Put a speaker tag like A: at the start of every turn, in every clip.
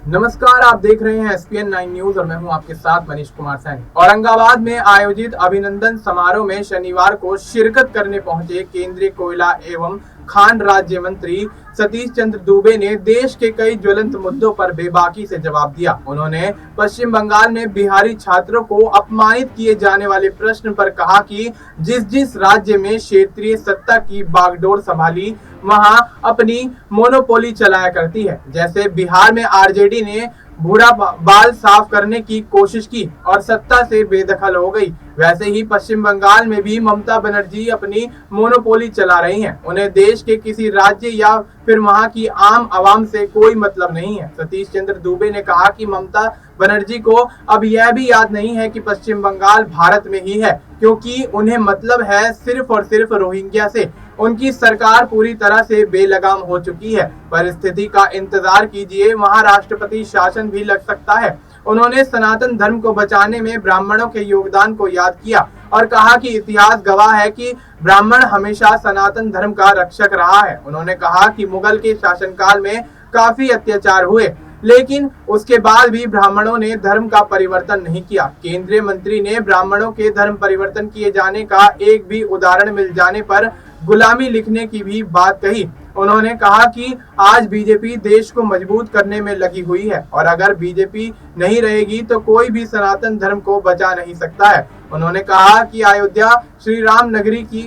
A: नमस्कार, आप देख रहे हैं SPN 9 न्यूज और मैं हूं आपके साथ मनीष कुमार सैनी। औरंगाबाद में आयोजित अभिनंदन समारोह में शनिवार को शिरकत करने पहुंचे केंद्रीय कोयला एवं खान राज्य मंत्री सतीश चंद्र दूबे ने देश के कई ज्वलंत मुद्दों पर बेबाकी से जवाब दिया। उन्होंने पश्चिम बंगाल में बिहारी छात्रों को अपमानित किए जाने वाले प्रश्न पर कहा कि जिस जिस राज्य में क्षेत्रीय सत्ता की बागडोर संभाली वहां अपनी मोनोपोली चलाया करती है। जैसे बिहार में आरजेडी ने बूढ़ा बाल साफ करने की कोशिश की और सत्ता से बेदखल हो गई, वैसे ही पश्चिम बंगाल में भी ममता बनर्जी अपनी मोनोपोली चला रही हैं। उन्हें देश के किसी राज्य या फिर वहां की आम आवाम से कोई मतलब नहीं है। सतीश चंद्र दूबे ने कहा कि ममता बनर्जी को अब यह भी याद नहीं है कि पश्चिम बंगाल भारत में ही है, क्योंकि उन्हें मतलब है सिर्फ और सिर्फ रोहिंग्या से। उनकी सरकार पूरी तरह से बेलगाम हो चुकी है। परिस्थिति का इंतजार कीजिए, वहां राष्ट्रपति शासन भी लग सकता है। उन्होंने सनातन धर्म को बचाने में ब्राह्मणों के योगदान को याद किया और कहा कि इतिहास गवाह है कि ब्राह्मण हमेशा सनातन धर्म का रक्षक रहा है। उन्होंने कहा कि मुगल के शासनकाल में काफी अत्याचार हुए, लेकिन उसके बाद भी ब्राह्मणों ने धर्म का परिवर्तन नहीं किया। केंद्रीय मंत्री ने ब्राह्मणों के धर्म परिवर्तन किए जाने का एक भी उदाहरण मिल जाने पर गुलामी लिखने की भी बात कही। उन्होंने कहा कि आज बीजेपी देश को मजबूत करने में लगी हुई है और अगर बीजेपी नहीं रहेगी तो कोई भी सनातन धर्म को बचा नहीं सकता है। उन्होंने कहा कि अयोध्या श्री राम नगरी की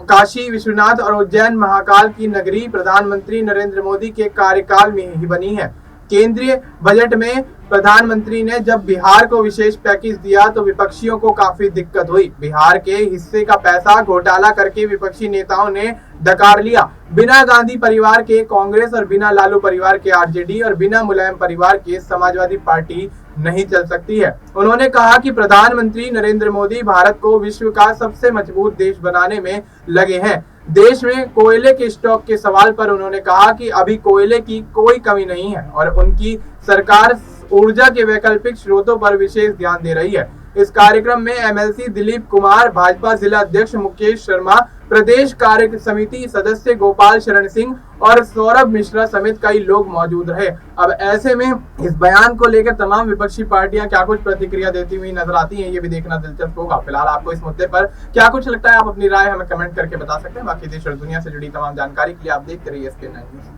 A: काशी विश्वनाथ और उज्जैन महाकाल की नगरी प्रधानमंत्री नरेंद्र मोदी के कार्यकाल में ही बनी है। केंद्रीय बजट में प्रधानमंत्री ने जब बिहार को विशेष पैकेज दिया तो विपक्षियों को काफी दिक्कत हुई। बिहार के हिस्से का पैसा घोटाला करके विपक्षी नेताओं ने डकार लिया। बिना गांधी परिवार के कांग्रेस और बिना लालू परिवार के आरजेडी और बिना मुलायम परिवार के समाजवादी पार्टी नहीं चल सकती है। उन्होंने कहा कि प्रधानमंत्री नरेंद्र मोदी भारत को विश्व का सबसे मजबूत देश बनाने में लगे हैं। देश में कोयले के स्टॉक के सवाल पर उन्होंने कहा कि अभी कोयले की कोई कमी नहीं है और उनकी सरकार ऊर्जा के वैकल्पिक स्रोतों पर विशेष ध्यान दे रही है। इस कार्यक्रम में MLC दिलीप कुमार, भाजपा जिला अध्यक्ष मुकेश शर्मा, प्रदेश कार्य समिति सदस्य गोपाल शरण सिंह और सौरभ मिश्रा समेत कई लोग मौजूद रहे। अब ऐसे में इस बयान को लेकर तमाम विपक्षी पार्टियां क्या कुछ प्रतिक्रिया देती हुई नजर आती हैं, ये भी देखना दिलचस्प होगा। फिलहाल आपको इस मुद्दे पर क्या कुछ लगता है, आप अपनी राय हमें कमेंट करके बता सकते हैं। बाकी देश और दुनिया से जुड़ी तमाम जानकारी के लिए आप देखते रहिए SPN 9 न्यूज।